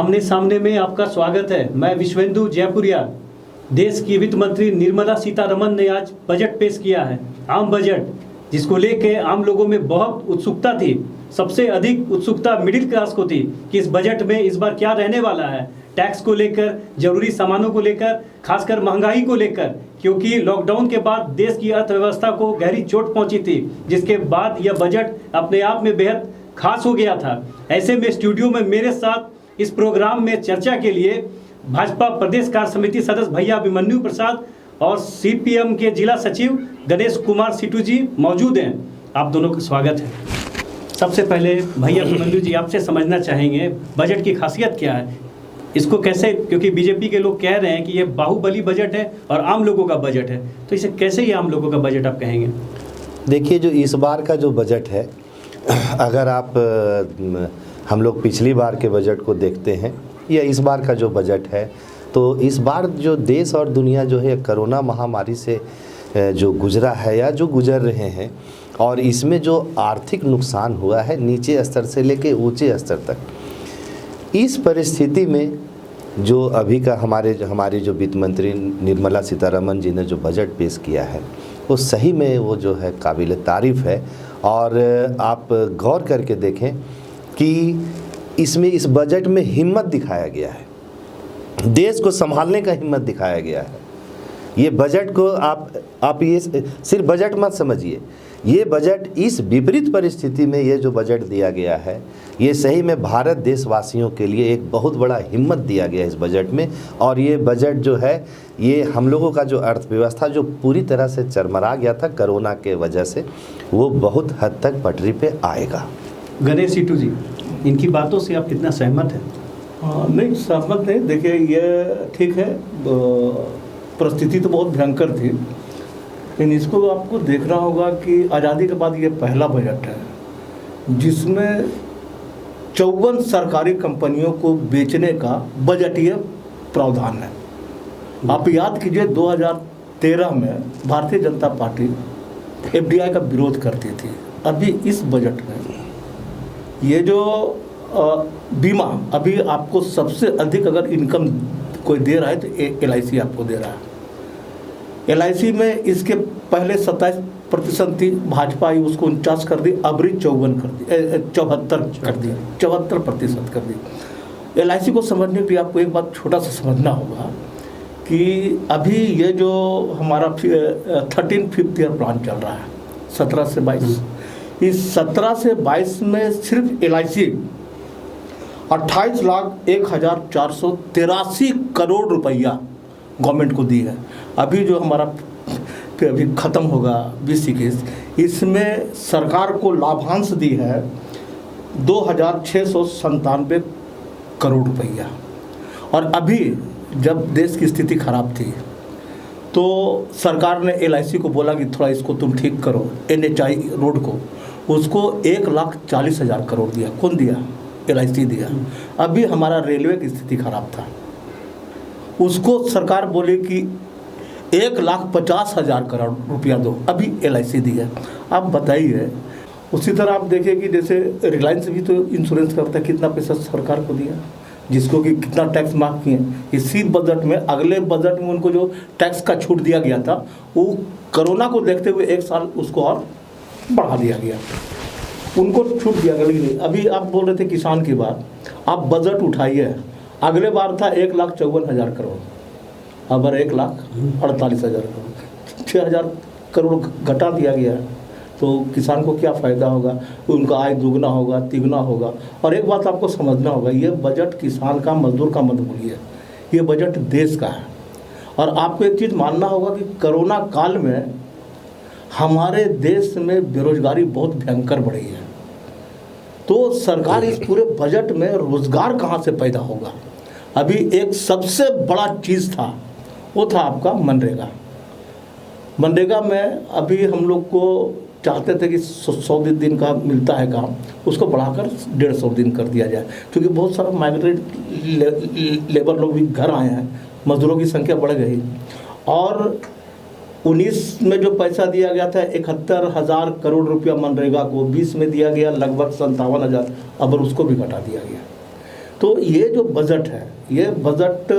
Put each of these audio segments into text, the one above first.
आमने सामने में आपका स्वागत है। मैं विश्वेंदु जयपुरिया। देश की वित्त मंत्री निर्मला सीतारमण ने आज बजट पेश किया है, आम बजट, जिसको लेके आम लोगों में बहुत उत्सुकता थी। सबसे अधिक उत्सुकता मिडिल क्लास को थी कि इस बजट में इस बार क्या रहने वाला है, टैक्स को लेकर, जरूरी सामानों को लेकर, खासकर महंगाई को लेकर, क्योंकि लॉकडाउन के बाद देश की अर्थव्यवस्था को गहरी चोट पहुंची थी, जिसके बाद यह बजट अपने आप में बेहद खास हो गया था। ऐसे में स्टूडियो में मेरे साथ इस प्रोग्राम में चर्चा के लिए भाजपा प्रदेश कार्य समिति सदस्य भैया अभिमन्यु प्रसाद और सीपीएम के जिला सचिव गणेश कुमार सीटू जी मौजूद हैं। आप दोनों का स्वागत है। सबसे पहले भैया अभिमन्यु जी, आपसे समझना चाहेंगे बजट की खासियत क्या है, इसको कैसे, क्योंकि बीजेपी के लोग कह रहे हैं कि ये बाहुबली बजट है और आम लोगों का बजट है, तो इसे कैसे ये आम लोगों का बजट आप कहेंगे? देखिए, जो इस बार का जो बजट है, अगर आप हम लोग पिछली बार के बजट को देखते हैं या इस बार का जो बजट है, तो इस बार जो देश और दुनिया जो है कोरोना महामारी से जो गुजरा है या जो गुजर रहे हैं, और इसमें जो आर्थिक नुकसान हुआ है नीचे स्तर से लेके ऊंचे स्तर तक, इस परिस्थिति में जो अभी का हमारी जो वित्त मंत्री निर्मला सीतारमण जी ने जो बजट पेश किया है, वो सही में वो जो है काबिल तारीफ़ है। और आप गौर करके देखें कि इसमें इस बजट में हिम्मत दिखाया गया है, देश को संभालने का हिम्मत दिखाया गया है। ये बजट को आप ये सिर्फ बजट मत समझिए, ये बजट इस विपरीत परिस्थिति में ये जो बजट दिया गया है, ये सही में भारत देशवासियों के लिए एक बहुत बड़ा हिम्मत दिया गया इस बजट में। और ये बजट जो है, ये हम लोगों का जो अर्थव्यवस्था जो पूरी तरह से चरमरा गया था कोरोना के वजह से, वो बहुत हद तक पटरी पे आएगा। गणेश सीटू जी, इनकी बातों से आप कितना सहमत हैं? नहीं, सहमत नहीं। देखिए, ये ठीक है, परिस्थिति तो बहुत भयंकर थी, लेकिन इसको आपको देखना होगा कि आज़ादी के बाद ये पहला बजट है जिसमें 54 सरकारी कंपनियों को बेचने का बजटीय प्रावधान है। आप याद कीजिए, 2013 में भारतीय जनता पार्टी एफडीआई का विरोध करती थी। अभी इस बजट में ये जो बीमा, अभी आपको सबसे अधिक अगर इनकम कोई दे रहा है तो LIC आपको दे रहा है। LIC में इसके पहले 27% थी, भाजपा आई उसको 49 कर दी, अबरी 74 कर दी, 74% कर दी। LIC को समझने के लिए आपको एक बात छोटा सा समझना होगा कि अभी ये जो हमारा 13 5th ईयर प्लान चल रहा है 17 से 22, इस 17 से 22 में सिर्फ LIC 28,01,483 करोड़ रुपया गवर्नमेंट को दी है। अभी जो हमारा अभी ख़त्म होगा 2021, इसमें सरकार को लाभांश दी है 2,697 करोड़ रुपया। और अभी जब देश की स्थिति खराब थी तो सरकार ने LIC को बोला कि थोड़ा इसको तुम ठीक करो, NHI रोड को, उसको 1,40,000 करोड़ दिया। कौन दिया? LIC दिया। अभी हमारा रेलवे की स्थिति खराब था, उसको सरकार बोले कि 1,50,000 करोड़ रुपया दो, अभी LIC दिया। आप बताइए, उसी तरह आप देखिए कि जैसे रिलायंस भी तो इंश्योरेंस करता है, कितना पैसा सरकार को दिया, जिसको कि कितना टैक्स माफ किए। इसी बजट में, अगले बजट में उनको जो टैक्स का छूट दिया गया था, वो कोरोना को देखते हुए 1 साल उसको और बढ़ा दिया गया, उनको छूट दिया गया। लेकिन अभी आप बोल रहे थे किसान की बात, आप बजट उठाइए, अगले बार था 1,54,000 करोड़, अब 1,48,000 करोड़, 6,000 करोड़ घटा दिया गया है। तो किसान को क्या फ़ायदा होगा? उनका आय दुगना होगा, तिगुना होगा। और एक बात आपको समझना होगा, ये बजट किसान का, मजदूर का मत भूलिए, ये बजट देश का है। और आपको एक चीज़ मानना होगा कि कोरोना काल में हमारे देश में बेरोजगारी बहुत भयंकर बढ़ी है, तो सरकार इस पूरे बजट में रोजगार कहाँ से पैदा होगा? अभी एक सबसे बड़ा चीज़ था, वो था आपका मनरेगा। मनरेगा में अभी हम लोग को चाहते थे कि 100 दिन का मिलता है काम, उसको बढ़ाकर 150 दिन कर दिया जाए, क्योंकि बहुत सारा माइग्रेट लेबर लोग भी घर आए हैं, मजदूरों की संख्या बढ़ गई। और 19 में जो पैसा दिया गया था 71,000 करोड़ रुपया मनरेगा को, 20 में दिया गया लगभग 57,000, अब उसको भी घटा दिया गया। तो ये जो बजट है, ये बजट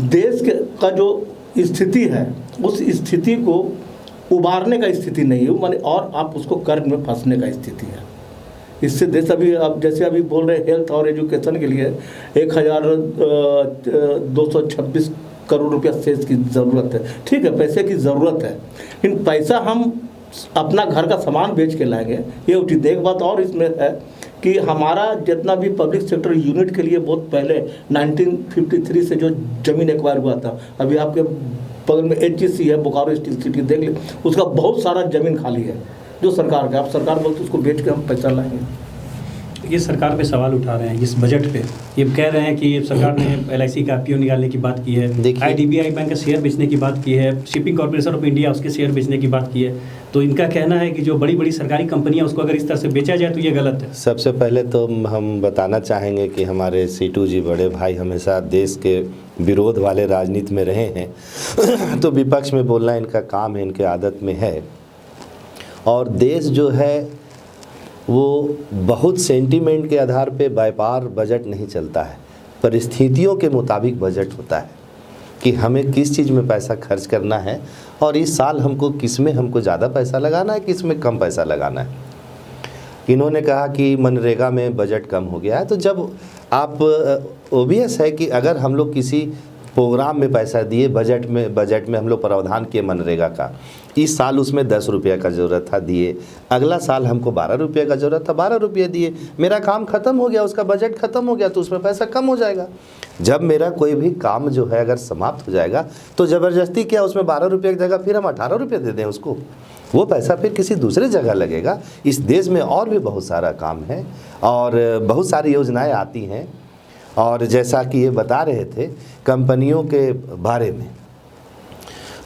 देश का जो स्थिति है उस स्थिति को उबारने का स्थिति नहीं है, माने और आप उसको कर्ज में फंसने का स्थिति है। इससे देश अभी अब जैसे अभी बोल रहे हेल्थ और एजुकेशन के लिए 1226 करोड़ रुपया शेष की ज़रूरत है। ठीक है, पैसे की ज़रूरत है, लेकिन पैसा हम अपना घर का सामान बेच के लाएंगे ये उचित। एक बात और इसमें है कि हमारा जितना भी पब्लिक सेक्टर यूनिट के लिए बहुत पहले 1953 से जो ज़मीन एक्वायर हुआ था, अभी आपके बगल में HGC है, बोकारो स्टील सिटी, देख ले, उसका बहुत सारा ज़मीन खाली है जो सरकार का। अब सरकार बोलती उसको बेच के हम पैसा लाएंगे। ये सरकार पे सवाल उठा रहे हैं इस बजट पे, ये कह रहे हैं कि सरकार ने LIC का IPO निकालने की बात की है, IDBI बैंक का शेयर बेचने की बात की है, शिपिंग कॉर्पोरेशन ऑफ इंडिया उसके शेयर बेचने की बात की है। तो इनका कहना है कि जो बड़ी बड़ी सरकारी कंपनियां उसको अगर इस तरह से बेचा जाए तो ये गलत है। सबसे पहले तो हम बताना चाहेंगे कि हमारे सीटू जी बड़े भाई हमेशा देश के विरोध वाले राजनीति में रहे हैं तो विपक्ष में बोलना इनका काम है, इनके आदत में है। और देश जो है वो बहुत सेंटीमेंट के आधार पे व्यापार बजट नहीं चलता है, परिस्थितियों के मुताबिक बजट होता है कि हमें किस चीज़ में पैसा खर्च करना है और इस साल हमको किस में हमको ज़्यादा पैसा लगाना है, किस में कम पैसा लगाना है। इन्होंने कहा कि मनरेगा में बजट कम हो गया है, तो जब आप ओबियस है कि अगर हम लोग किसी प्रोग्राम में पैसा दिए, बजट में हम लोग प्रावधान किए मनरेगा का, इस साल उसमें 10 रुपये का ज़रूरत था दिए, अगला साल हमको 12 रुपये का ज़रूरत था 12 रुपये दिए, मेरा काम ख़त्म हो गया, उसका बजट ख़त्म हो गया तो उसमें पैसा कम हो जाएगा। जब मेरा कोई भी काम जो है अगर समाप्त हो जाएगा तो ज़बरदस्ती क्या उसमें 12 रुपये की जगह फिर हम 18 रुपये दे दें उसको, वो पैसा फिर किसी दूसरे जगह लगेगा। इस देश में और भी बहुत सारा काम है और बहुत सारी योजनाएँ आती हैं। और जैसा कि ये बता रहे थे कंपनियों के बारे में,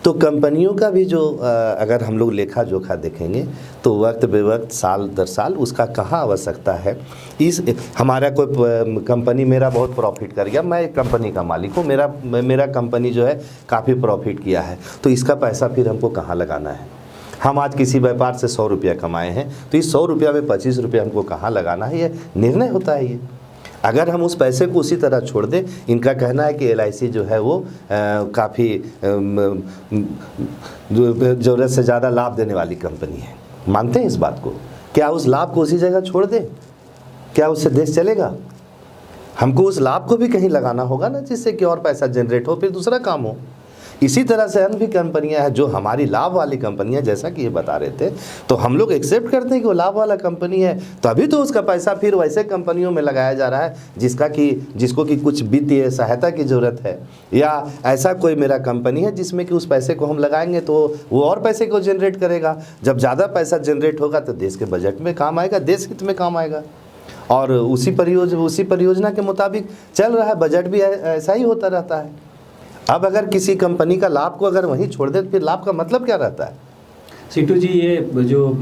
तो कंपनियों का भी जो अगर हम लोग लेखा जोखा देखेंगे तो वक्त बेवक्त साल दर साल उसका कहाँ आवश्यकता है। इस हमारा कोई कंपनी मेरा बहुत प्रॉफिट कर गया, मैं एक कंपनी का मालिक हूँ, मेरा कंपनी जो है काफ़ी प्रॉफिट किया है, तो इसका पैसा फिर हमको कहाँ लगाना है। हम आज किसी व्यापार से 100 रुपया कमाए हैं तो इस 100 रुपया में 25 रुपया हमको कहाँ लगाना है, ये निर्णय होता है। ये अगर हम उस पैसे को उसी तरह छोड़ दें, इनका कहना है कि LIC जो है वो काफ़ी ज़रूरत से ज़्यादा लाभ देने वाली कंपनी है, मानते हैं इस बात को? क्या उस लाभ को उसी जगह छोड़ दें? क्या उससे देश चलेगा? हमको उस लाभ को भी कहीं लगाना होगा ना, जिससे कि और पैसा जनरेट हो, फिर दूसरा काम हो। इसी तरह से अन्य भी कंपनियां हैं जो हमारी लाभ वाली कंपनियां, जैसा कि ये बता रहे थे, तो हम लोग एक्सेप्ट करते हैं कि वो लाभ वाला कंपनी है, तो अभी तो उसका पैसा फिर वैसे कंपनियों में लगाया जा रहा है जिसको कि कुछ वित्तीय सहायता की ज़रूरत है, या ऐसा कोई मेरा कंपनी है जिसमें कि उस पैसे को हम लगाएंगे तो वो और पैसे को जनरेट करेगा। जब ज़्यादा पैसा जनरेट होगा तो देश के बजट में काम आएगा, देश हित में काम आएगा, और उसी परियोजना के मुताबिक चल रहा है। बजट भी ऐसा ही होता रहता है। अब अगर किसी कंपनी का लाभ को अगर वहीं छोड़ दे तो फिर लाभ का मतलब क्या रहता है? सीटू जी, ये जो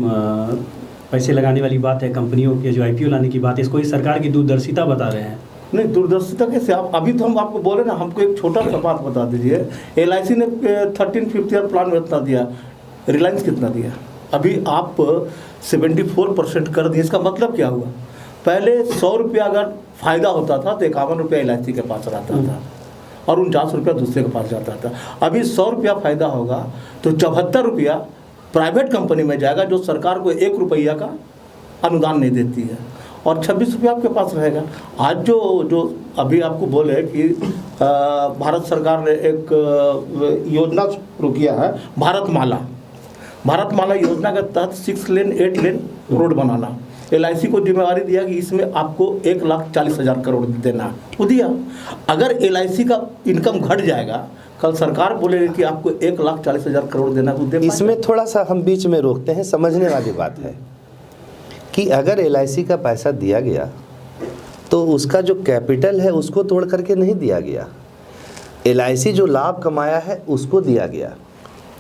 पैसे लगाने वाली बात है, कंपनियों के जो IPO लाने की बात है, इसको ही सरकार की दूरदर्शिता बता रहे हैं। नहीं, दूरदर्शिता कैसे? आप अभी तो हम आपको बोले ना, हमको एक छोटा सा बात बता दीजिए। LIC ने 13th ईयर प्लान में इतना दिया, रिलायंस कितना दिया? अभी आप 74% कर दिए। इसका मतलब क्या हुआ? पहले 100 रुपया अगर फ़ायदा होता था तो 51 रुपया LIC के पास रहता था और 49 रुपया दूसरे के पास जाता था। अभी 100 रुपया फ़ायदा होगा तो 74 रुपया प्राइवेट कंपनी में जाएगा जो सरकार को 1 रुपया का अनुदान नहीं देती है, और 26 रुपया आपके पास रहेगा। आज जो अभी आपको बोले कि भारत सरकार ने एक योजना शुरू किया है, भारतमाला योजना के तहत 6 लेन 8 लेन रोड बनाना। LIC को जिम्मेवारी दिया कि इसमें आपको 1,40,000 करोड़ देना, वो दिया। अगर LIC का इनकम घट जाएगा, कल सरकार बोलेगी कि आपको 1,40,000 करोड़ देना, वो दे। इसमें थोड़ा सा हम बीच में रोकते हैं, समझने वाली बात है कि अगर LIC का पैसा दिया गया तो उसका जो कैपिटल है उसको तोड़ करके नहीं दिया गया। LIC जो लाभ कमाया है उसको दिया गया।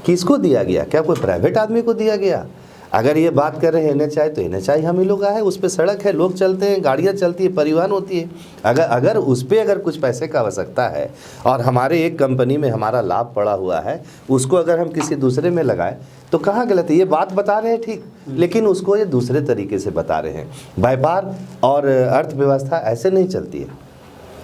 किसको दिया गया? क्या कोई प्राइवेट आदमी को दिया गया? अगर ये बात कर रहे हैं NHI, तो NHI हम ही लोग का है, उस पर सड़क है, लोग चलते हैं, गाड़ियाँ चलती है, परिवहन होती है। अगर उस पर अगर कुछ पैसे का आवश्यकता है और हमारे एक कंपनी में हमारा लाभ पड़ा हुआ है, उसको अगर हम किसी दूसरे में लगाएं तो कहाँ गलत है? ये बात बता रहे हैं ठीक, लेकिन उसको ये दूसरे तरीके से बता रहे हैं। व्यापार और अर्थव्यवस्था ऐसे नहीं चलती है।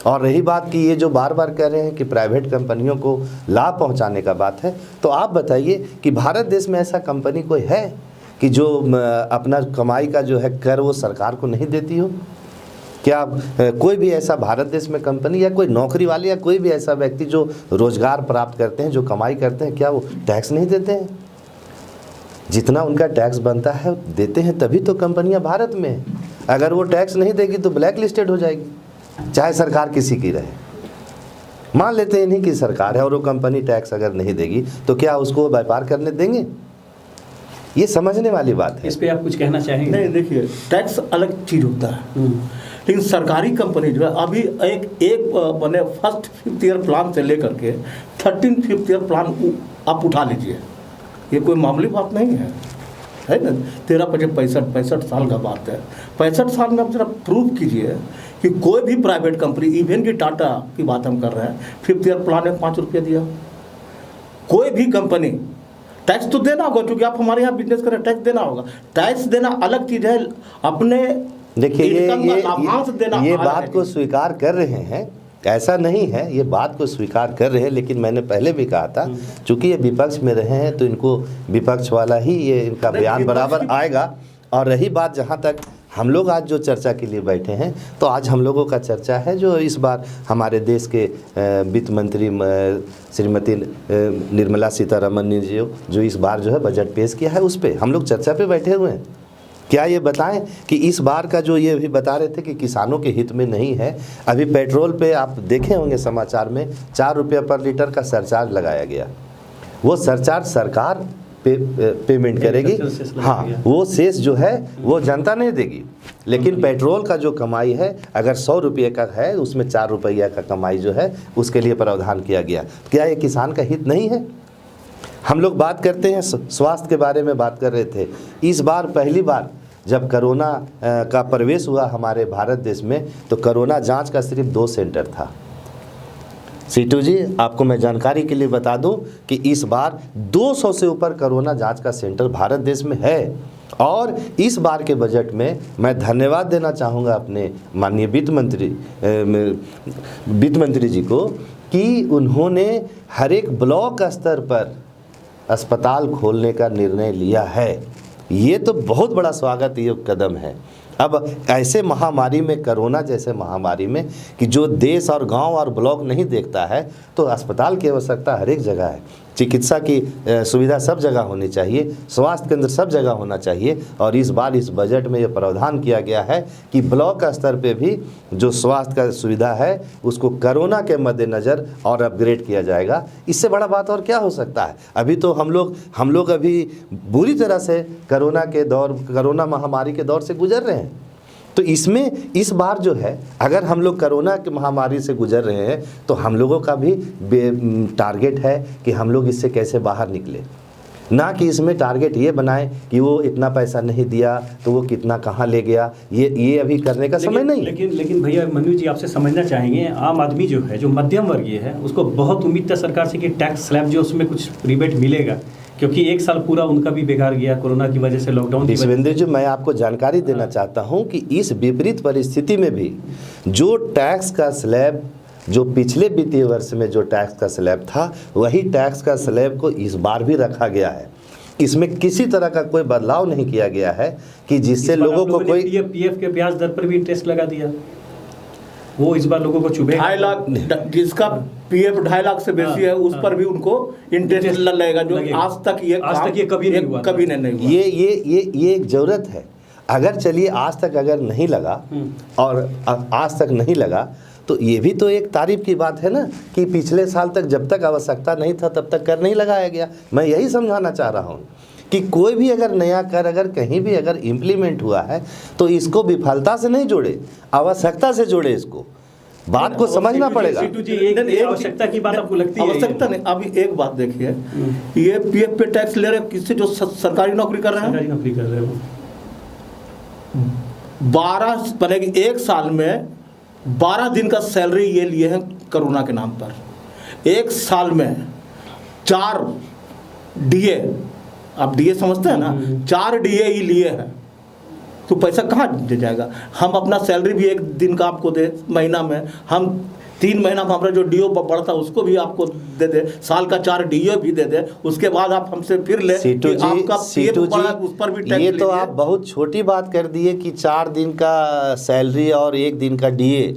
और रही बात कि ये जो बार बार कह रहे हैं कि प्राइवेट कंपनियों को लाभ पहुंचाने का बात है, तो आप बताइए कि भारत देश में ऐसा कंपनी कोई है कि जो अपना कमाई का जो है कर वो सरकार को नहीं देती हो? क्या कोई भी ऐसा भारत देश में कंपनी या कोई नौकरी वाले या कोई भी ऐसा व्यक्ति जो रोजगार प्राप्त करते हैं, जो कमाई करते हैं, क्या वो टैक्स नहीं देते हैं? जितना उनका टैक्स बनता है देते हैं, तभी तो कंपनियां भारत में हैं। अगर वो टैक्स नहीं देगी तो ब्लैक लिस्टेड हो जाएगी, चाहे सरकार किसी की रहे। मान लेते हैं नहीं कि सरकार है और वो कंपनी टैक्स अगर नहीं देगी तो क्या उसको व्यापार करने देंगे? ये समझने वाली बात है। इस पे आप कुछ कहना चाहेंगे? नहीं, देखिए, टैक्स अलग चीज़ होता है, लेकिन सरकारी कंपनी जो है अभी एक बने फर्स्ट 5th ईयर प्लान से लेकर के 13th 5th ईयर प्लान आप उठा लीजिए, ये कोई मामूली बात नहीं है ना। 65 साल का बात है। 65 साल में आप जरा प्रूव कीजिए कि कोई भी प्राइवेट कंपनी, इवन की टाटा की बात हम कर रहे हैं, 5th ईयर प्लान में 5 रुपये दिया। कोई भी कंपनी टैक्स तो देना होगा, क्योंकि आप हमारे यहाँ बिजनेस करें, टैक्स देना होगा। टैक्स देना अलग चीज़ है, अपने देखिए ये अलग बात को स्वीकार कर रहे हैं, ऐसा नहीं है, ये बात को स्वीकार कर रहे हैं। लेकिन मैंने पहले भी कहा था, चूंकि ये विपक्ष में रहे हैं तो इनको विपक्ष वाला ही ये इनका बयान बराबर आएगा। और रही बात, जहाँ तक हम लोग आज जो चर्चा के लिए बैठे हैं, तो आज हम लोगों का चर्चा है जो इस बार हमारे देश के वित्त मंत्री श्रीमती निर्मला सीतारमन ने जो इस बार जो है बजट पेश किया है, उस पर हम लोग चर्चा पे बैठे हुए हैं। क्या ये बताएं कि इस बार का जो ये भी बता रहे थे कि किसानों के हित में नहीं है। अभी पेट्रोल पे आप देखे होंगे समाचार में 4 रुपये पर लीटर का सरचार्ज लगाया गया। वो सरचार्ज सरकार पेमेंट करेगी, हाँ, वो शेष जो है वो जनता नहीं देगी। लेकिन पेट्रोल का जो कमाई है, अगर 100 रुपये का है, उसमें 4 रुपया का कमाई जो है उसके लिए प्रावधान किया गया। क्या ये किसान का हित नहीं है? हम लोग बात करते हैं स्वास्थ्य के बारे में बात कर रहे थे। इस बार पहली बार जब कोरोना का प्रवेश हुआ हमारे भारत देश में, तो कोरोना जांच का सिर्फ 2 सेंटर था। सीटू जी, आपको मैं जानकारी के लिए बता दूं कि इस बार 200 से ऊपर कोरोना जांच का सेंटर भारत देश में है। और इस बार के बजट में मैं धन्यवाद देना चाहूँगा अपने माननीय वित्त मंत्री जी को कि उन्होंने हर एक ब्लॉक स्तर पर अस्पताल खोलने का निर्णय लिया है। ये तो बहुत बड़ा स्वागत योग्य कदम है। अब ऐसे महामारी में, कोरोना जैसे महामारी में, कि जो देश और गांव और ब्लॉक नहीं देखता है, तो अस्पताल की आवश्यकता हर एक जगह है। चिकित्सा की सुविधा सब जगह होनी चाहिए, स्वास्थ्य केंद्र सब जगह होना चाहिए। और इस बार इस बजट में ये प्रावधान किया गया है कि ब्लॉक स्तर पे भी जो स्वास्थ्य का सुविधा है उसको कोरोना के मद्देनज़र और अपग्रेड किया जाएगा। इससे बड़ा बात और क्या हो सकता है? अभी तो हम लोग अभी बुरी तरह से कोरोना महामारी के दौर से गुजर रहे हैं। तो इसमें इस बार जो है, अगर हम लोग कोरोना की महामारी से गुजर रहे हैं, तो हम लोगों का भी टारगेट है कि हम लोग इससे कैसे बाहर निकले। ना कि इसमें टारगेट ये बनाए कि वो इतना पैसा नहीं दिया तो वो कितना कहाँ ले गया। ये अभी करने का समय नहीं। लेकिन भैया मनु जी, आपसे समझना चाहेंगे, आम आदमी जो है, जो मध्यम वर्गीय है, उसको बहुत उम्मीद था सरकार से कि टैक्स स्लैब जो उसमें कुछ रिबेट मिलेगा, क्योंकि 1 साल पूरा उनका भी बेकार गया कोरोना की वजह से, लॉकडाउन की वजह से। विश्वेंद्र जी, मैं आपको जानकारी देना चाहता हूं कि इस विपरीत परिस्थिति में भी जो टैक्स का स्लैब, जो पिछले वित्तीय वर्ष में जो टैक्स का स्लैब था, वही टैक्स का स्लैब को इस बार भी रखा गया है। इसमें किसी तरह का कोई बदलाव नहीं किया गया है कि जिससे लोगों को कोई पीएफ के ब्याज दर पर भी इंटरेस्ट लगा दिया। वो इस बार लोगों को चुभेगा। 2.5 लाख जिसका पीएफ 2.5 लाख से बेसी है, उस पर भी उनको इंटरेस्ट लगेगा, जो आज तक ये कभी नहीं हुआ। ये एक जरूरत है। अगर चलिए आज तक अगर नहीं लगा और आज तक नहीं लगा, तो ये भी तो एक तारीफ की बात है ना कि पिछले साल तक जब तक आवश्यकता नहीं था तब तक कर नहीं लगाया गया। मैं यही समझाना चाह रहा हूँ कि कोई भी अगर नया कर अगर कहीं भी अगर इम्प्लीमेंट हुआ है तो इसको विफलता से नहीं जोड़े, आवश्यकता से जोड़े इसको। बात को समझना पड़ेगा। सीटू जी, एक आवश्यकता की बात आपको लगती है? आवश्यकता नहीं। अभी एक बात देखिए, ये पीएफ पे टैक्स ले रहे हैं किससे? जो सरकारी नौकरी कर रहे हैं। सरकारी नौकरी कर रहे हो। 12 बनेगी, एक साल में 12 दिन का सैलरी ये लिए हैं कोरोना के नाम पर। एक साल में 4 डीए, आप डीए समझते हैं ना, 4 डीए ही लिए हैं, तो पैसा कहाँ दे जाएगा? हम अपना सैलरी भी एक दिन का आपको दे, महीना में हम 3 महीना में हमारा जो डीओ बढ़ता है उसको भी आपको दे दे, साल का 4 डीओ भी दे दे, उसके बाद आप हमसे फिर ले सीटू जी, आपका सीटू जी, उस पर भी टैक्स ये तो आप बहुत छोटी बात कर दिए कि 4 दिन का सैलरी और 1 दिन का डीए।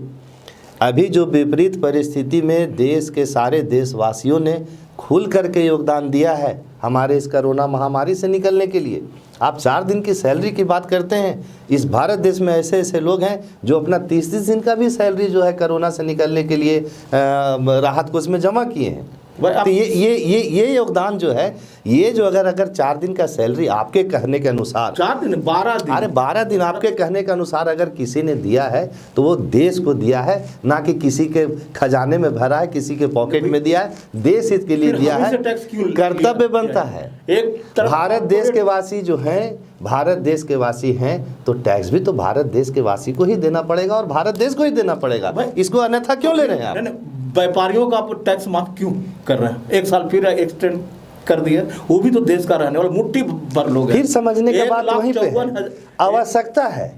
अभी जो विपरीत परिस्थिति में देश के सारे देशवासियों ने खुल करके योगदान दिया है हमारे इस कोरोना महामारी से निकलने के लिए, आप 4 दिन की सैलरी की बात करते हैं। इस भारत देश में ऐसे ऐसे लोग हैं जो अपना 30-30 दिन का भी सैलरी जो है कोरोना से निकलने के लिए राहत कोष में जमा किए हैं। तो ये योगदान जो है, ये जो अगर 4 दिन का सैलरी आपके कहने के अनुसार 4 दिन 12 दिन, अरे 12 दिन आपके कहने के अनुसार अगर किसी ने दिया है तो वो देश को दिया है, ना कि किसी के खजाने में भरा है, किसी के पॉकेट में दिया है, देश हित के लिए दिया है। कर्तव्य बनता है। एक भारत देश के वासी जो हैं, भारत देश के वासी हैं, तो टैक्स भी तो भारत देश के वासी को ही देना पड़ेगा और भारत देश को ही देना पड़ेगा। इसको अन्यथा क्यों ले रहे हैं आप? व्यापारियों का आप टैक्स माफ क्यों कर रहे हैं? एक साल फिर एक्सटेंड कर दिए, वो भी तो देश का रहने वाला मुट्ठी भर लोग हैं। फिर समझने के बाद वहीं पे है। आवश्यकता है,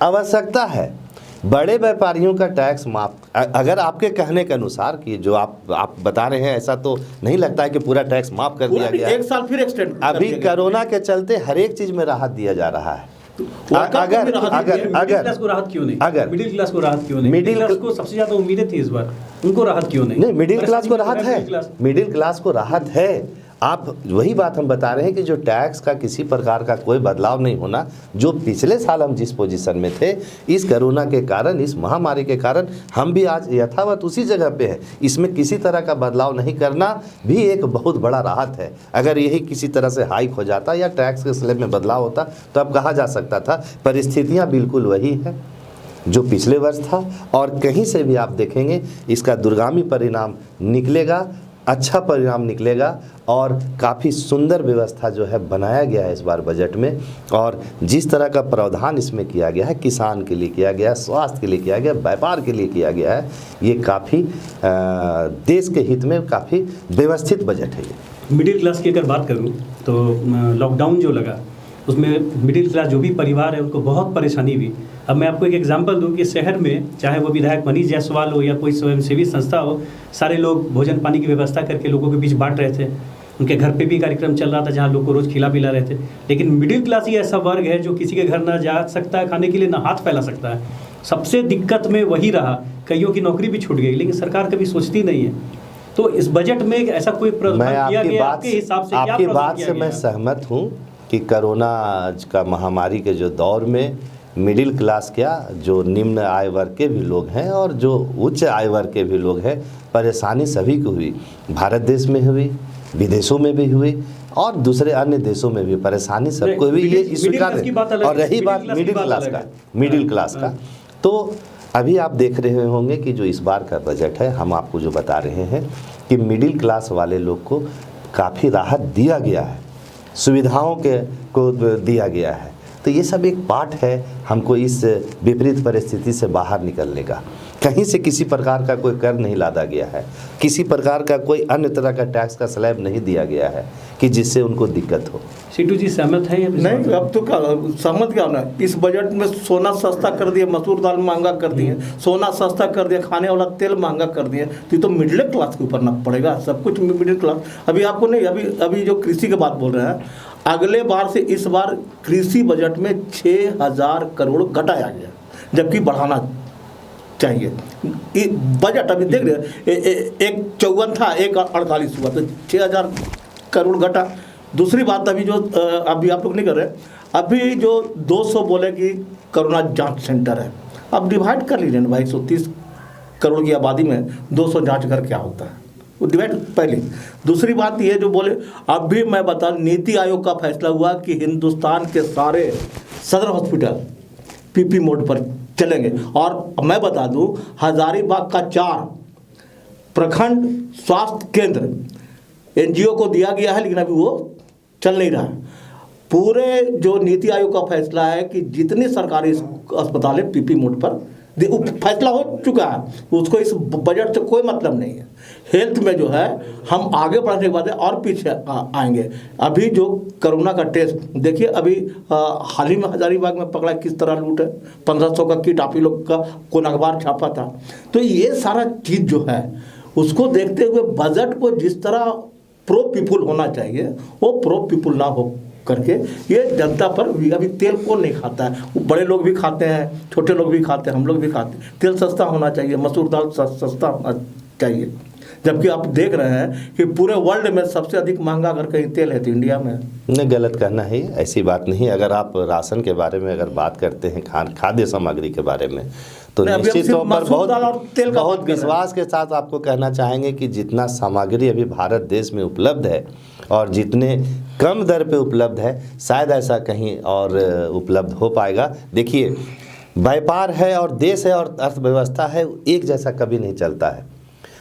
आवश्यकता है बड़े व्यापारियों का टैक्स माफ, अगर आपके कहने के अनुसार कि जो आप बता रहे हैं, ऐसा तो नहीं लगता है कि पूरा टैक्स माफ कर दिया गया। एक साल फिर एक्सटेंड, अभी कोरोना के चलते हर एक चीज में राहत दिया जा रहा है। अगर मिडिल क्लास को राहत क्यों नहीं? अगर मिडिल क्लास को राहत क्यों नहीं? मिडिल क्लास को सबसे ज्यादा उम्मीदें थी इस बार, उनको राहत क्यों नहीं? नहीं, मिडिल क्लास को राहत है, मिडिल क्लास को राहत है। आप वही बात हम बता रहे हैं कि जो टैक्स का किसी प्रकार का कोई बदलाव नहीं होना, जो पिछले साल हम जिस पोजीशन में थे, इस कोरोना के कारण, इस महामारी के कारण हम भी आज यथावत उसी जगह पे हैं। इसमें किसी तरह का बदलाव नहीं करना भी एक बहुत बड़ा राहत है। अगर यही किसी तरह से हाइक हो जाता या टैक्स के स्लैब में बदलाव होता तो अब कहा जा सकता था। परिस्थितियाँ बिल्कुल वही हैं जो पिछले वर्ष था, और कहीं से भी आप देखेंगे इसका दूरगामी परिणाम निकलेगा, अच्छा परिणाम निकलेगा, और काफ़ी सुंदर व्यवस्था जो है बनाया गया है इस बार बजट में। और जिस तरह का प्रावधान इसमें किया गया है, किसान के लिए किया गया है, स्वास्थ्य के लिए किया गया, व्यापार के लिए किया गया है, ये काफ़ी देश के हित में काफ़ी व्यवस्थित बजट है ये। मिडिल क्लास की अगर बात करूँ तो लॉकडाउन जो लगा उसमें मिडिल क्लास जो भी परिवार है उनको बहुत परेशानी हुई। अब मैं आपको एक एग्जांपल दूं कि शहर में चाहे वो विधायक मनीष जायसवाल हो या कोई स्वयंसेवी संस्था हो, सारे लोग भोजन पानी की व्यवस्था करके लोगों के बीच बांट रहे थे। उनके घर पे भी कार्यक्रम चल रहा था जहां लोग को रोज़ खिला पिला रहे थे। लेकिन मिडिल क्लास ही ऐसा वर्ग है जो किसी के घर ना जा सकता है खाने के लिए, ना हाथ फैला सकता है। सबसे दिक्कत में वही रहा, कईयों की नौकरी भी छूट गई, लेकिन सरकार कभी सोचती नहीं है। तो इस बजट में ऐसा कोई प्रावधान किया गया आपके हिसाब से? आपकी बात से मैं सहमत हूँ कि कोरोना का महामारी के जो दौर में मिडिल क्लास क्या, जो निम्न आय वर्ग के भी लोग हैं और जो उच्च आय वर्ग के भी लोग हैं, परेशानी सभी को हुई। भारत देश में हुई, विदेशों में भी हुई, और दूसरे अन्य देशों में भी परेशानी सबको हुई, ये स्वीकार है। और रही बात मिडिल क्लास का, तो अभी आप देख रहे होंगे कि जो इस बार का बजट है, हम आपको जो बता रहे हैं कि मिडिल क्लास वाले लोग को काफ़ी राहत दिया गया है, सुविधाओं को दिया गया है। तो ये सब एक पार्ट है हमको इस विपरीत परिस्थिति से बाहर निकलने का। कहीं से किसी प्रकार का कोई कर नहीं लादा गया है, किसी प्रकार का कोई अन्य तरह का टैक्स का स्लैब नहीं दिया गया है कि जिससे उनको दिक्कत हो। सीटू जी सहमत है? नहीं, अब तो क्या सहमत क्या होना। इस बजट में सोना सस्ता कर दिया, मसूर दाल महंगा कर दिए, सोना सस्ता कर दिया, खाने वाला तेल महंगा कर दिया, तो ये तो मिडिल क्लास के ऊपर ना पड़ेगा सब कुछ। मिडिल क्लास अभी आपको नहीं, अभी जो कृषि की बात बोल रहे हैं, अगले बार से इस बार कृषि बजट में 6,000 करोड़ घटाया गया, जबकि बढ़ाना चाहिए। बजट अभी देख रहे, एक 54 था, एक 48 हुआ, तो 6,000 करोड़ घटा। दूसरी बात, अभी आप लोग नहीं कर रहे, अभी जो 200 बोले कि कोरोना जांच सेंटर है, अब डिवाइड कर लीजिए ना भाई, 130 करोड़ की आबादी में 200 जांच घर क्या होता है, वो डिवाइड पहले। दूसरी बात ये जो बोले, अभी मैं बता, नीति आयोग का फैसला हुआ कि हिंदुस्तान के सारे सदर हॉस्पिटल पीपी मोड पर चलेंगे। और मैं बता दूं, हजारीबाग का 4 प्रखंड स्वास्थ्य केंद्र एनजीओ को दिया गया है, लेकिन अभी वो चल नहीं रहा है। पूरे जो नीति आयोग का फैसला है कि जितने सरकारी अस्पताल है पीपी मोड पर फैसला हो चुका है, उसको इस बजट से कोई मतलब नहीं है। हेल्थ में जो है हम आगे बढ़ने के बाद और पीछे आएंगे। अभी जो कोरोना का टेस्ट देखिए, अभी हाल ही में हजारीबाग में पकड़ा किस तरह लूट है, 1500 का किट आप ही लोग का कौन अखबार छापा था। तो ये सारा चीज़ जो है उसको देखते हुए बजट को जिस तरह प्रो पीपुल होना चाहिए वो प्रो पीपुल ना हो करके ये जनता पर अभी तेल कौन नहीं खाता है, बड़े लोग भी खाते हैं, छोटे लोग भी खाते हैं, हम लोग भी खाते हैं। तेल सस्ता होना चाहिए, मसूर दाल सस्ता होना चाहिए, जबकि आप देख रहे हैं कि पूरे वर्ल्ड में सबसे अधिक महंगा अगर कहीं तेल है तो इंडिया में। नहीं, गलत कहना है, ऐसी बात नहीं। अगर आप राशन के बारे में अगर बात करते हैं, खाद्य सामग्री के बारे में, तो निश्चित तौर पर बहुत विश्वास के साथ आपको कहना चाहेंगे कि जितना सामग्री अभी भारत देश में उपलब्ध है और जितने कम दर पे उपलब्ध है, शायद ऐसा कहीं और उपलब्ध हो पाएगा। देखिए, व्यापार है और देश है और अर्थव्यवस्था है, एक जैसा कभी नहीं चलता है।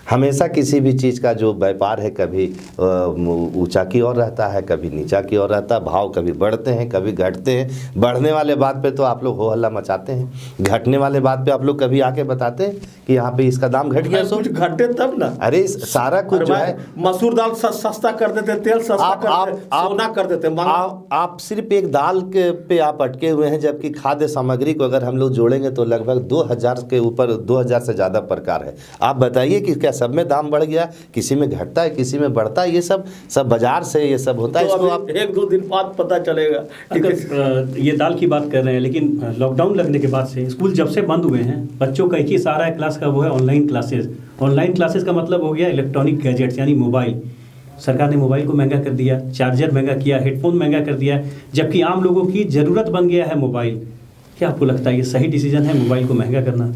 हमेशा किसी भी चीज़ का जो व्यापार है कभी ऊंचा की ओर रहता है, कभी नीचा की ओर रहता है। भाव कभी बढ़ते हैं, कभी घटते हैं। बढ़ने वाले बात पे तो आप लोग हो हल्ला मचाते हैं, घटने वाले बात पे आप लोग कभी आके बताते हैं कि यहाँ पे इसका दाम घट गया। कुछ घटे तब ना, अरे सारा कुछ जो है, मसूर दाल सस्ता कर देते, तेल सस्ता कर देते, सोना कर देते। आप सिर्फ एक दाल के पे आप अटके हुए हैं, जबकि खाद्य सामग्री को अगर हम लोग जोड़ेंगे तो लगभग 2000 के ऊपर, 2000 से ज़्यादा प्रकार है। आप बताइए कि क्या सब में दाम बढ़ गया? किसी में घटता है, किसी में बढ़ता है। ये सब बाजार से ये सब होता है। तो इसको आप 1-2 दिन बाद पता चलेगा। अगर ये दाल की बात कर रहे हैं, लेकिन लॉकडाउन लगने के बाद से स्कूल जब से बंद हुए हैं, बच्चों का एक ही सहारा है क्लास का, वो है ऑनलाइन क्लासेस। ऑनलाइन क्लासेस का मतलब हो गया इलेक्ट्रॉनिक गैजेट्स यानी मोबाइल। सरकार ने मोबाइल को महंगा कर दिया, चार्जर महंगा किया, हेडफोन महंगा कर दिया, जबकि आम लोगों की ज़रूरत बन गया है मोबाइल। क्या आपको लगता है ये सही डिसीजन है मोबाइल को महंगा करना?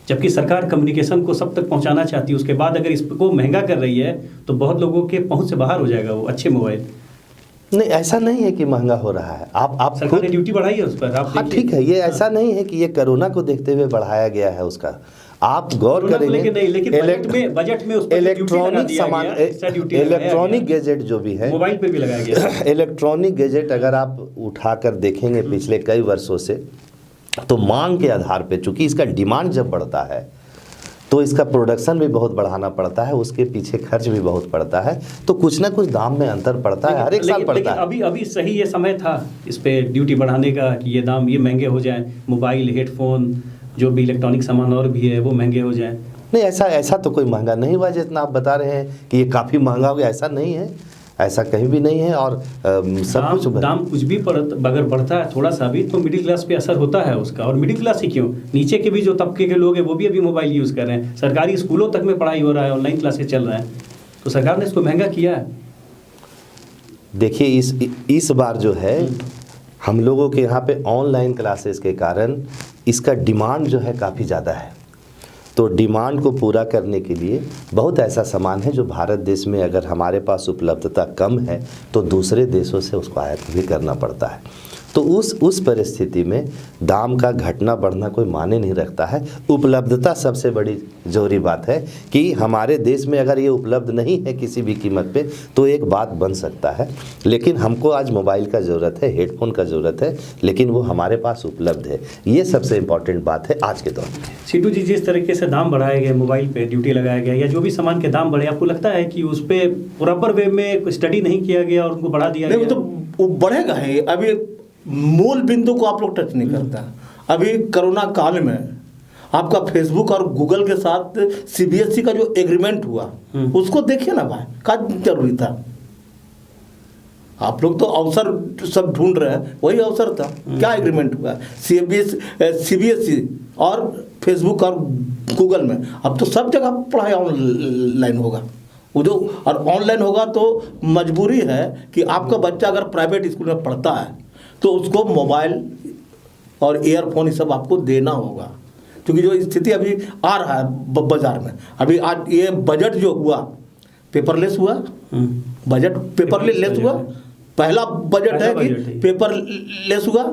जबकि सरकार कम्युनिकेशन को सब तक पहुंचाना चाहती है, उसके बाद अगर इसको महंगा कर रही है तो बहुत लोगों के पहुंच से बाहर हो जाएगा वो अच्छे मोबाइल। नहीं, ऐसा नहीं है कि महंगा हो रहा है। आप सरकार ने ड्यूटी बढ़ाई है उस पर, आप हाँ ठीक है, ये ऐसा नहीं है कि ये कोरोना को देखते हुए बढ़ाया गया है उसका। आप गौर करेंगे, बजट में इलेक्ट्रॉनिक सामान, इलेक्ट्रॉनिक गैजेट जो भी है मोबाइल पे भी लगाया गया। इलेक्ट्रॉनिक गैजेट अगर आप उठाकर देखेंगे पिछले कई वर्षों से, तो मांग के आधार पे, चूंकि इसका डिमांड जब बढ़ता है तो इसका प्रोडक्शन भी बहुत बढ़ाना पड़ता है, उसके पीछे खर्च भी बहुत पड़ता है, तो कुछ ना कुछ दाम में अंतर पड़ता है, हर एक साल पड़ता है। अभी सही ये समय था इस पे ड्यूटी बढ़ाने का कि ये दाम ये महंगे हो जाएं, मोबाइल, हेडफोन, जो भी इलेक्ट्रॉनिक सामान और भी है वो महंगे हो जाएं। नहीं, ऐसा तो कोई महंगा नहीं हुआ जितना आप बता रहे हैं कि ये काफ़ी महंगा हो गया, ऐसा नहीं है, ऐसा कहीं भी नहीं है। और सब कुछ दाम कुछ भी अगर बढ़ता है थोड़ा सा भी तो मिडिल क्लास पे असर होता है उसका। और मिडिल क्लास ही क्यों, नीचे के भी जो तबके के लोग हैं वो भी अभी मोबाइल यूज़ कर रहे हैं। सरकारी स्कूलों तक में पढ़ाई हो रहा है, ऑनलाइन क्लासेस चल रहा है, तो सरकार ने इसको महंगा किया है। देखिए, इस बार जो है हम लोगों के यहाँ पे ऑनलाइन क्लासेस के कारण इसका डिमांड जो है काफ़ी ज़्यादा है। तो डिमांड को पूरा करने के लिए बहुत ऐसा सामान है जो भारत देश में अगर हमारे पास उपलब्धता कम है तो दूसरे देशों से उसको आयात भी करना पड़ता है। तो उस परिस्थिति में दाम का घटना बढ़ना कोई मायने नहीं रखता है। उपलब्धता सबसे बड़ी जरूरी बात है कि हमारे देश में अगर ये उपलब्ध नहीं है किसी भी कीमत पे तो एक बात बन सकता है, लेकिन हमको आज मोबाइल का ज़रूरत है, हेडफोन का ज़रूरत है, लेकिन वो हमारे पास उपलब्ध है। ये सबसे इम्पॉर्टेंट बात है आज के दौर में। सीटू जी, जिस तरीके से दाम बढ़ाए गए, मोबाइल पे ड्यूटी लगाया गया या जो भी सामान के दाम बढ़े, आपको लगता है कि उस पर प्रॉपर वे में स्टडी नहीं किया गया और उनको बढ़ा दिया गया? तो बढ़ेगा ही। अभी मूल बिंदु को आप लोग टच नहीं करता। अभी कोरोना काल में आपका फेसबुक और गूगल के साथ सीबीएसई का जो एग्रीमेंट हुआ उसको देखिए ना भाई, क्या जरूरी था? आप लोग तो अवसर सब ढूंढ रहे हैं, वही अवसर था। क्या एग्रीमेंट हुआ सीबीएसई और फेसबुक और गूगल में? अब तो सब जगह पढ़ाई ऑनलाइन होगा। वो जो और ऑनलाइन होगा तो मजबूरी है कि आपका बच्चा अगर प्राइवेट स्कूल में पढ़ता है तो उसको मोबाइल और ईयरफोन ये सब आपको देना होगा, क्योंकि जो स्थिति अभी आ रहा है बाजार में। अभी आज ये बजट जो हुआ पेपरलेस हुआ, बजट पेपरलेस हुआ, पहला बजट पहला है कि बजट है। पेपर लेस हुआ।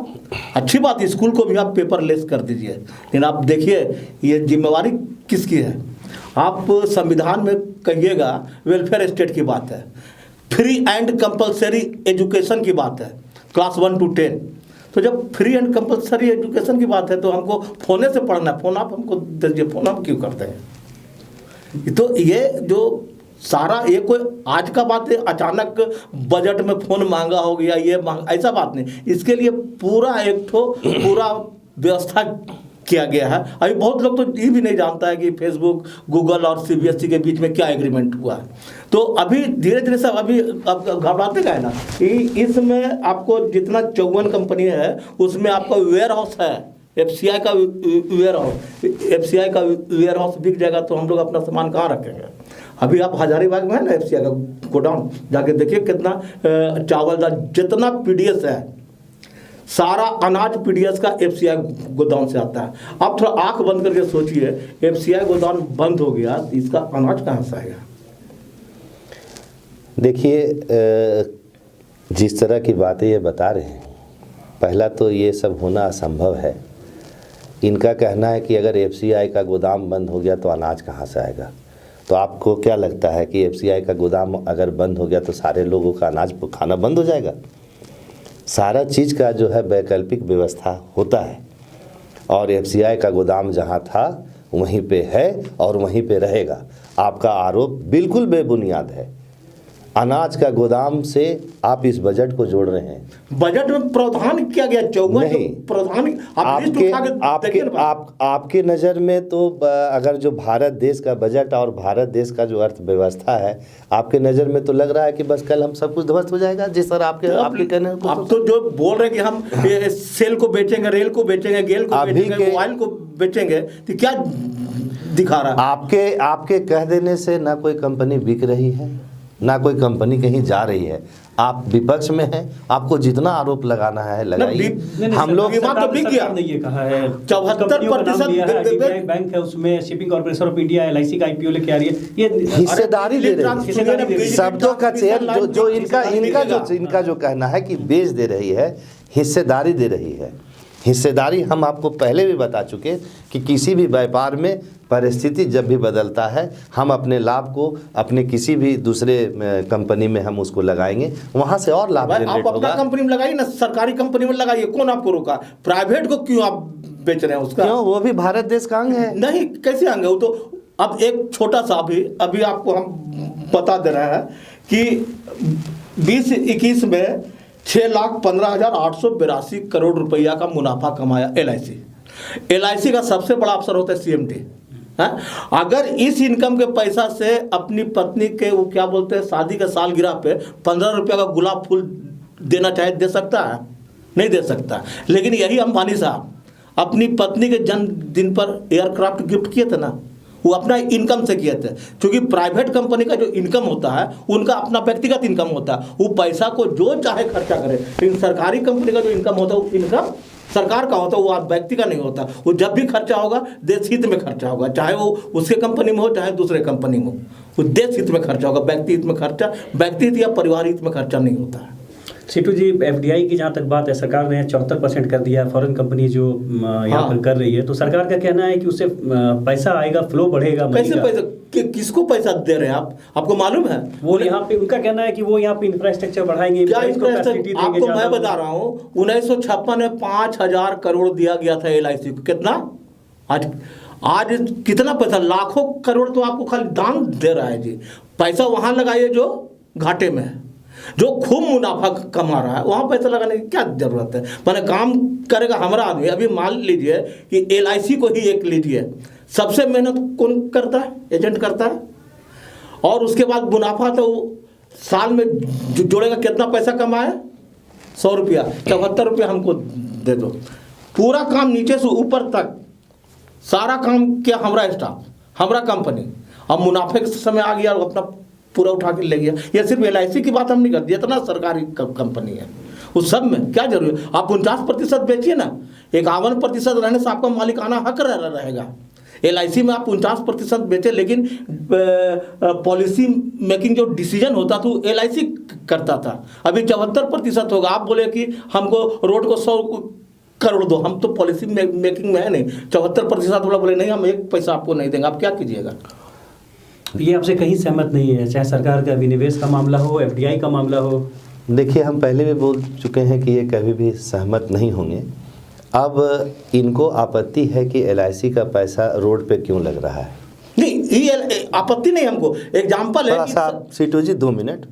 अच्छी बात, स्कूल को भी आप पेपर लेस कर दीजिए, लेकिन आप देखिए ये जिम्मेवारी किसकी है। आप संविधान में कहिएगा वेलफेयर स्टेट की बात है, फ्री एंड कंपलसरी एजुकेशन की बात है, क्लास 1 to 10। तो जब फ्री एंड कंपलसरी एजुकेशन की बात है तो हमको फोने से पढ़ना है, फोन आप हमको दीजिए, फोन आप क्यों करते हैं। तो ये जो सारा, ये कोई आज का बात है अचानक बजट में फोन मांगा हो गया, ये ऐसा बात नहीं। इसके लिए पूरा एक ठो पूरा व्यवस्था किया गया है। अभी बहुत लोग तो ये भी नहीं जानता है कि फेसबुक, गूगल और CBSE के बीच में क्या एग्रीमेंट हुआ है। तो अभी धीरे धीरे सब अभी अब घबराते गए ना, इसमें आपको जितना 54 कंपनी है उसमें आपका वेयर हाउस है, FCI का वेयर हाउस, FCI का वेयर हाउस बिक जाएगा तो हम लोग अपना सामान कहाँ रखेंगे। अभी आप हजारीबाग में है ना FCI का गोडाउन, जाके देखिए कितना चावल दाल जितना PDS है, सारा अनाज PDS का FCI गोदाम से आता है। आप थोड़ा आंख बंद करके सोचिए, FCI गोदाम बंद हो गया तो इसका अनाज कहाँ से आएगा। देखिए जिस तरह की बातें ये बता रहे हैं, पहला तो ये सब होना असंभव है। इनका कहना है कि अगर FCI का गोदाम बंद हो गया तो अनाज कहाँ से आएगा। तो आपको क्या लगता है कि FCI का गोदाम अगर बंद हो गया तो सारे लोगों का अनाज खाना बंद हो जाएगा। सारा चीज़ का जो है वैकल्पिक व्यवस्था होता है, और FCI का गोदाम जहाँ था वहीं पे है और वहीं पे रहेगा। आपका आरोप बिल्कुल बेबुनियाद है। अनाज का गोदाम से आप इस बजट को जोड़ रहे हैं। बजट में प्रावधान किया गया 54 प्रावधान। आपके नज़र में तो अगर जो भारत देश का बजट और भारत देश का जो अर्थव्यवस्था है, आपके नज़र में तो लग रहा है कि बस कल हम सब कुछ ध्वस्त हो जाएगा। जिस तरह आपके कहने आप तो जो बोल रहे हैं कि हम सेल को बेचेंगे, रेल को बेचेंगे, गेल को बेचेंगे, मोबाइल को बेचेंगे, तो क्या दिखा रहा है। आपके कह देने से ना कोई कंपनी बिक रही है, ना कोई कंपनी कहीं जा रही है। आप विपक्ष में हैं, आपको जितना आरोप लगाना है लगाइए। हम लोग तो बिक गया, ये कहा है 74% बैंक है, उसमें shipping corporation of India LIC का IPO लेके आ रही है। ये हिस्सेदारी दे रही है, शब्दों का चयन जो इनका जो कहना है कि बेच दे रही है, हिस्सेदारी दे रही है। हिस्सेदारी हम आपको पहले भी बता चुके कि किसी भी व्यापार में परिस्थिति जब भी बदलता है, हम अपने लाभ को अपने किसी भी दूसरे कंपनी में हम उसको लगाएंगे, वहाँ से और लाभ जनरेट होगा। आप अपना कंपनी में लगाइए ना, सरकारी कंपनी में लगाइए, कौन आपको रोका। प्राइवेट को क्यों आप बेच रहे हैं उसका? क्यों, वो भी भारत देश का अंग है। नहीं, कैसे अंग है वो। तो अब एक छोटा सा अभी आपको हम बता दे रहे हैं कि 2021 में 6,15,882 करोड़ रुपया का मुनाफा कमाया LIC का सबसे बड़ा अफसर होता है CMD। अगर इस इनकम के पैसा से अपनी पत्नी के वो क्या बोलते हैं शादी के सालगिरह पे 15 रुपया का गुलाब फूल देना चाहे, दे सकता है? नहीं दे सकता। लेकिन यही अंबानी साहब अपनी पत्नी के जन्मदिन पर एयरक्राफ्ट गिफ्ट किए थे ना, वो अपना इनकम से किए थे। क्योंकि प्राइवेट कंपनी का जो इनकम होता है उनका अपना व्यक्तिगत इनकम होता है, वो पैसा को जो चाहे खर्चा करे। लेकिन सरकारी कंपनी का जो इनकम होता है वो इनकम सरकार का होता है, वो आप व्यक्ति का नहीं होता। वो जब भी खर्चा होगा देश हित में खर्चा होगा, चाहे वो उसके कंपनी में हो चाहे दूसरे कंपनी में हो, वो देश हित में खर्चा होगा। व्यक्ति हित में खर्चा, व्यक्ति हित या परिवार हित में खर्चा नहीं होता है। सीटू जी, FDI की जहाँ तक बात है, सरकार ने 74% कर दिया है, फॉरेन कंपनी जो यहाँ पर कर रही है, तो सरकार का कहना है कि उससे पैसा आएगा, फ्लो बढ़ेगा। कैसे पैसा, किसको पैसा दे रहे हैं आप? आपको मालूम है वो यहाँ पे उनका कहना है कि वो यहाँ पे इंफ्रास्ट्रक्चर बढ़ाएंगे। क्या इंफ्रास्ट्रक्चर? आपको मैं बता रहा हूँ 1956 में 5,000 करोड़ दिया गया था LIC को। कितना आज कितना पैसा, लाखों करोड़ तो आपको खाली दान दे रहा है जी। पैसा वहाँ लगाइए जो घाटे में है, जो खूब मुनाफा कमा रहा है, वहाँ पैसा लगाने की क्या जरूरत है। मैंने काम करेगा हमारा आदमी। अभी मान लीजिए कि LIC को ही एक लीजिए, सबसे मेहनत कौन करता है? एजेंट करता है। और उसके बाद मुनाफा तो साल में जोड़ेगा, कितना पैसा कमाए? 100 रुपया, 74 रुपया हमको दे दो। पूरा काम नीचे से ऊपर तक सारा काम किया हमारा स्टाफ, हमारा कंपनी। अब मुनाफे के समय आ गया और अपना पूरा उठा के ले गया। ये सिर्फ LIC की बात हम नहीं करते, इतना सरकारी कंपनी है उस सब में क्या जरूरी है। आप 49% बेचिए ना, 51% रहने से आपका मालिकाना हक रहेगा। LIC में आप 49% बेचे, लेकिन पॉलिसी मेकिंग जो डिसीजन होता था LIC करता था। अभी 74% होगा। आप बोले कि हमको रोड को 100 करोड़ दो, हम तो पॉलिसी मेकिंग में है नहीं। 74% वाला बोले नहीं, हम 1 पैसा आपको नहीं देंगे, आप क्या कीजिएगा? ये आपसे कहीं सहमत नहीं है, चाहे सरकार का विनिवेश का मामला हो, FDI का मामला हो? देखिए, हम पहले भी बोल चुके हैं कि ये कभी भी सहमत नहीं होंगे। अब इनको आपत्ति है कि LIC का पैसा रोड पे क्यों लग रहा है। नहीं, ये आपत्ति नहीं हमको, एग्जाम्पल है। थोड़ा सा सीटू जी 2 मिनट।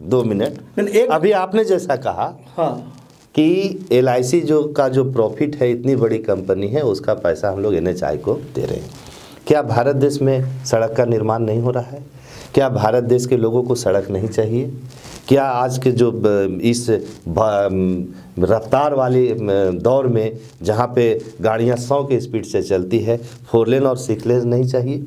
अभी आपने जैसा कहा हाँ कि LIC जो प्रॉफिट है, इतनी बड़ी कंपनी है, उसका पैसा हम लोग NHI को दे रहे हैं। क्या भारत देश में सड़क का निर्माण नहीं हो रहा है? क्या भारत देश के लोगों को सड़क नहीं चाहिए? क्या आज के जो इस रफ्तार वाले दौर में जहाँ पे गाड़ियाँ 100 की स्पीड से चलती है, 4 लेन और 6 लेन नहीं चाहिए?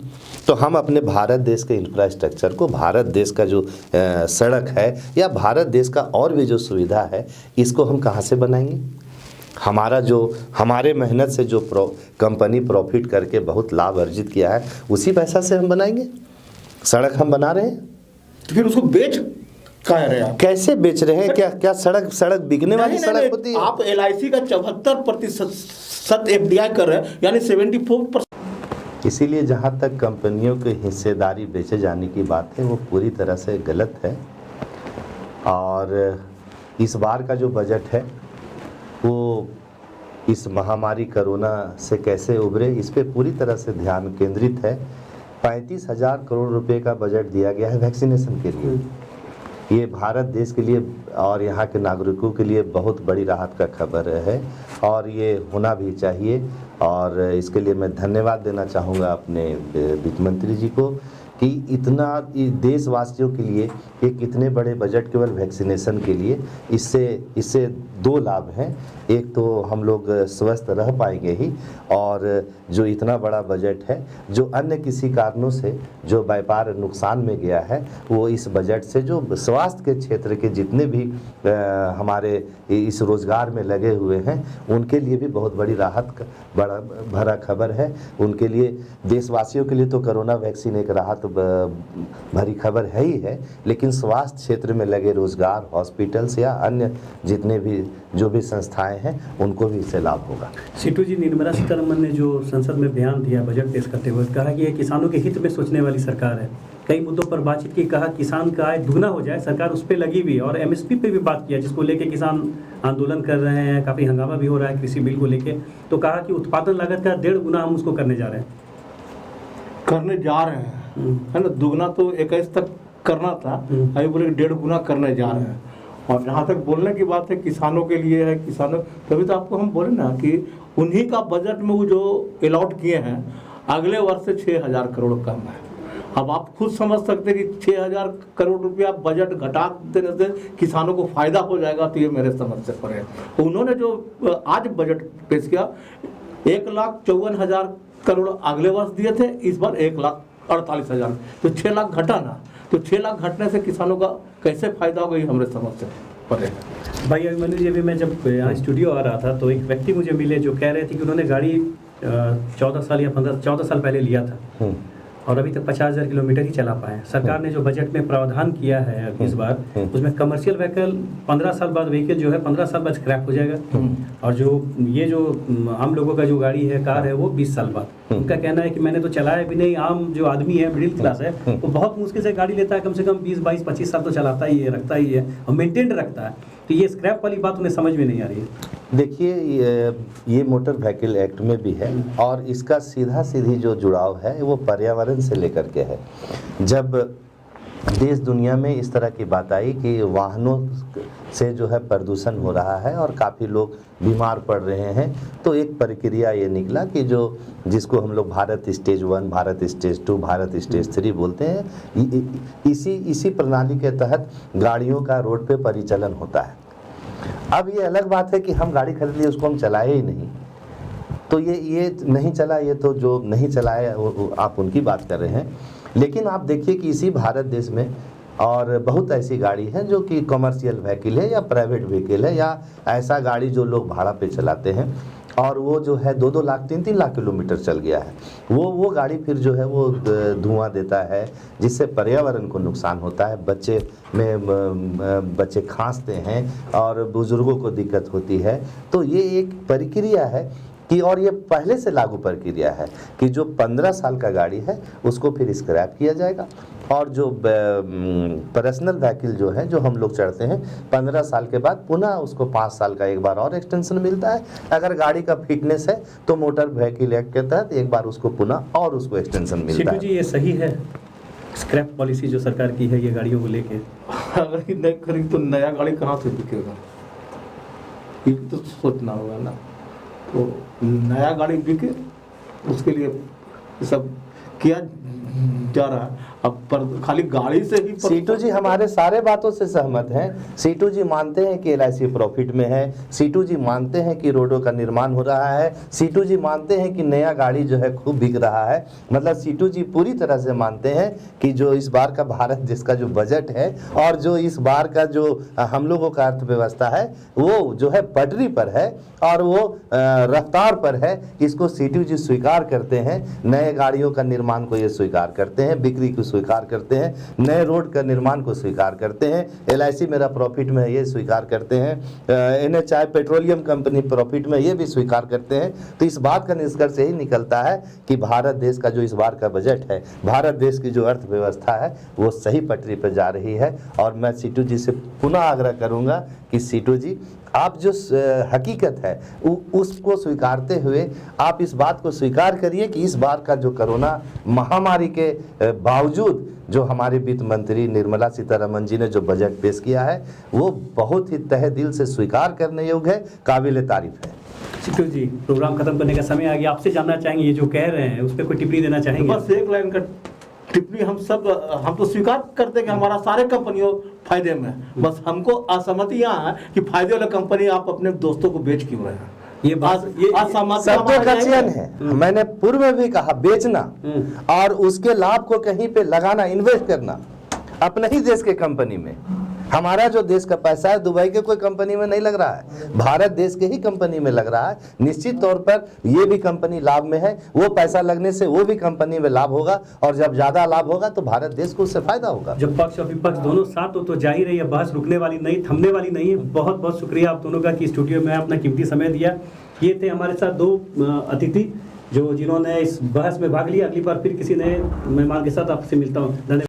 तो हम अपने भारत देश के इंफ्रास्ट्रक्चर को, भारत देश का जो सड़क है या भारत देश का और भी जो सुविधा है, इसको हम कहाँ से बनाएंगे? हमारे मेहनत से जो कंपनी प्रॉफिट करके बहुत लाभ अर्जित किया है, उसी पैसा से हम बनाएंगे? सड़क हम बना रहे हैं तो फिर उसको बेच कह रहे हैं? कैसे बेच रहे हैं? क्या सड़क बिकने वाली सड़क होती है? आप LIC का 74% FDI कर रहे हैं, यानी 74%। इसीलिए जहाँ तक कंपनियों की हिस्सेदारी बेचे जाने की बात है, वो पूरी तरह से गलत है। और इस बार का जो बजट है वो इस महामारी कोरोना से कैसे उभरे, इस पे पूरी तरह से ध्यान केंद्रित है। 35,000 करोड़ रुपए का बजट दिया गया है वैक्सीनेशन के लिए। ये भारत देश के लिए और यहाँ के नागरिकों के लिए बहुत बड़ी राहत का खबर है और ये होना भी चाहिए। और इसके लिए मैं धन्यवाद देना चाहूँगा अपने वित्त मंत्री जी को कि इतना देशवासियों के लिए एक इतने बड़े बजट केवल वैक्सीनेशन के लिए, इससे 2 लाभ हैं। एक तो हम लोग स्वस्थ रह पाएंगे ही, और जो इतना बड़ा बजट है, जो अन्य किसी कारणों से जो व्यापार नुकसान में गया है, वो इस बजट से जो स्वास्थ्य के क्षेत्र के जितने भी हमारे इस रोज़गार में लगे हुए हैं, उनके लिए भी बहुत बड़ी राहत बड़ा भरा खबर है। उनके लिए, देशवासियों के लिए तो कोरोना वैक्सीन एक राहत भरी खबर है ही है, लेकिन स्वास्थ्य क्षेत्र में लगे रोजगार, हॉस्पिटल्स या अन्य जितने भी जो भी संस्थाएं हैं, उनको भी इससे लाभ होगा। सीटू जी, निर्मला सीतारमन ने जो संसद में बयान दिया बजट पेश करते हुए, कहा कि ये किसानों के हित में सोचने वाली सरकार है। कई मुद्दों पर बातचीत की, कहा किसान का आय दुगना हो जाए, सरकार उस पर लगी हुई, और MSP पे भी बात किया, जिसको लेके किसान आंदोलन कर रहे हैं, काफ़ी हंगामा भी हो रहा है कृषि बिल को लेके। तो कहा कि उत्पादन लागत का 1.5 गुना हम उसको करने जा रहे हैं, है ना। दुगना तो 21 तक करना था, अभी बोले 1.5 गुना करने जा रहे हैं। और जहाँ तक बोलने की बात है किसानों के लिए है, किसानों, तभी तो आपको हम बोले ना कि उन्हीं का बजट में वो जो अलॉट किए हैं, अगले वर्ष से 6,000 करोड़ कम है। अब आप खुद समझ सकते हैं कि 6,000 करोड़ रुपया बजट घटा देने से किसानों को फायदा हो जाएगा, तो ये मेरे समझ से परे। तो उन्होंने जो आज बजट पेश किया, 1,54,000 करोड़ अगले वर्ष दिए थे, इस बार 1,48,000, तो 6 लाख घटा ना। तो 6 लाख घटने से किसानों का कैसे फायदा होगा, ये हमारे समझ से परे। भाई अभिमन्यु जी, अभी मैं जब यहाँ स्टूडियो आ रहा था तो एक व्यक्ति मुझे मिले जो कह रहे थे कि उन्होंने गाड़ी 14 साल पहले लिया था और अभी तक 50,000 किलोमीटर ही चला पाए। सरकार ने जो बजट में प्रावधान किया है इस बार, उसमें कमर्शियल व्हीकल 15 साल बाद व्हीकल जो है 15 साल बाद स्क्रैप हो जाएगा, और जो आम लोगों का जो गाड़ी है, कार है, वो 20 साल बाद। उनका कहना है कि मैंने तो चलाया भी नहीं, आम जो आदमी है, मिडिल क्लास है, वो बहुत मुश्किल से गाड़ी लेता है, कम से कम 20, 22, 25 साल तो चलाता ही है, रखता ही है और मेंटेन रखता है। तो ये स्क्रैप वाली बात उन्हें समझ में नहीं आ रही है। देखिए, ये मोटर व्हीकल एक्ट में भी है और इसका सीधी जो जुड़ाव है वो पर्यावरण से लेकर के है। जब देश दुनिया में इस तरह की बात आई कि वाहनों से जो है प्रदूषण हो रहा है और काफ़ी लोग बीमार पड़ रहे हैं, तो एक प्रक्रिया ये निकला कि जिसको हम लोग Bharat stage 1, Bharat stage 2, Bharat stage 3 बोलते हैं, इसी प्रणाली के तहत गाड़ियों का रोड पे परिचालन होता है। अब ये अलग बात है कि हम गाड़ी खरीद लिए, उसको हम चलाए ही नहीं, तो ये नहीं चला, ये तो जो नहीं चलाए आप उनकी बात कर रहे हैं। लेकिन आप देखिए कि इसी भारत देश में और बहुत ऐसी गाड़ी है जो कि कमर्शियल व्हीकल है या प्राइवेट व्हीकल है या ऐसा गाड़ी जो लोग भाड़ा पे चलाते हैं, और वो जो है 2-2 लाख 3-3 लाख किलोमीटर चल गया है, वो गाड़ी फिर जो है वो धुआं देता है, जिससे पर्यावरण को नुकसान होता है। बच्चे खांसते हैं और बुजुर्गों को दिक्कत होती है। तो ये एक प्रक्रिया है कि, और ये पहले से लागू प्रक्रिया है कि जो 15 साल का गाड़ी है उसको फिर स्क्रैप किया जाएगा, और जो पर्सनल व्हीकल जो है, जो हम लोग चढ़ते हैं, 15 साल के बाद पुनः उसको 5 साल का एक बार और एक्सटेंशन मिलता है। अगर गाड़ी का फिटनेस है तो मोटर व्हीकल एक्ट के तहत एक बार उसको पुनः और उसको एक्सटेंशन मिलता है। जी, ये सही है स्क्रैप पॉलिसी जो सरकार की है ये गाड़ियों को लेके? अगर ये नहीं करेंगे तो नया गाड़ी कहाँ से बिकेगा, ये तो सोचना होगा ना। तो नया गाड़ी बिके उसके लिए सब किया जा रहा है। अब पर खाली गाड़ी से ही सीटू जी हमारे सारे बातों से सहमत हैं। सीटू जी मानते हैं कि एलआईसी प्रॉफिट में है, सीटू जी मानते हैं कि रोडों का निर्माण हो रहा है, सीटू जी मानते हैं कि नया गाड़ी जो है खूब बिक रहा है। मतलब सीटू जी पूरी तरह से मानते हैं कि जो इस बार का भारत देश का जो बजट है और जो इस बार का जो हम लोगों का अर्थव्यवस्था है वो जो है पटरी पर है और वो रफ्तार पर है। इसको सीटू जी स्वीकार करते हैं, नए गाड़ियों का निर्माण को ये स्वीकार करते हैं, बिक्री को स्वीकार करते हैं, नए रोड का निर्माण को स्वीकार करते हैं, एलआईसी मेरा प्रॉफिट में है ये स्वीकार करते हैं, एनएचआई पेट्रोलियम कंपनी प्रॉफिट में ये भी स्वीकार करते हैं। तो इस बात का निष्कर्ष यही निकलता है कि भारत देश का जो इस बार का बजट है, भारत देश की जो अर्थव्यवस्था है वो सही पटरी पर जा रही है। और मैं सीटू जी से पुनः आग्रह करूंगा कि सीटू जी आप जो हकीकत है उसको स्वीकारते हुए आप इस बात को स्वीकार करिए कि इस बार का जो कोरोना महामारी के बावजूद जो हमारे वित्त मंत्री निर्मला सीतारमन जी ने जो बजट पेश किया है वो बहुत ही तहे दिल से स्वीकार करने योग्य है, काबिल तारीफ है। सीटू जी, प्रोग्राम खत्म करने का समय आ गया, आपसे जानना चाहेंगे ये जो कह रहे हैं उस पर कोई टिप्पणी देना चाहेंगे? बस एक लाइन का टिप्पणी, हम तो स्वीकार करते हैं कि हमारा सारे कंपनियों फायदे में है। बस हमको असहमति यहाँ है कि फायदे वाला कंपनी आप अपने दोस्तों को बेच क्यों रहे हैं। ये बात ये शब्दों का चयन है। मैंने पूर्व में भी कहा बेचना और उसके लाभ को कहीं पे लगाना, इन्वेस्ट करना अपने ही देश के कंपनी में। हमारा जो देश का पैसा है दुबई के कोई कंपनी में नहीं लग रहा है, भारत देश के ही कंपनी में लग रहा है। निश्चित तौर पर ये भी कंपनी लाभ में है, वो पैसा लगने से वो भी कंपनी में लाभ होगा और जब ज्यादा लाभ होगा तो भारत देश को उससे फायदा होगा। जब पक्ष और विपक्ष दोनों साथ हो तो जाहिर है, बहस रुकने वाली नहीं, थमने वाली नहीं है। बहुत बहुत शुक्रिया आप दोनों का कि स्टूडियो में अपना कीमती समय दिया। ये थे हमारे साथ दो अतिथि जिन्होंने इस बहस में भाग लिया। अगली बार फिर किसी नए मेहमान के साथ आपसे मिलता हूँ। धन्यवाद।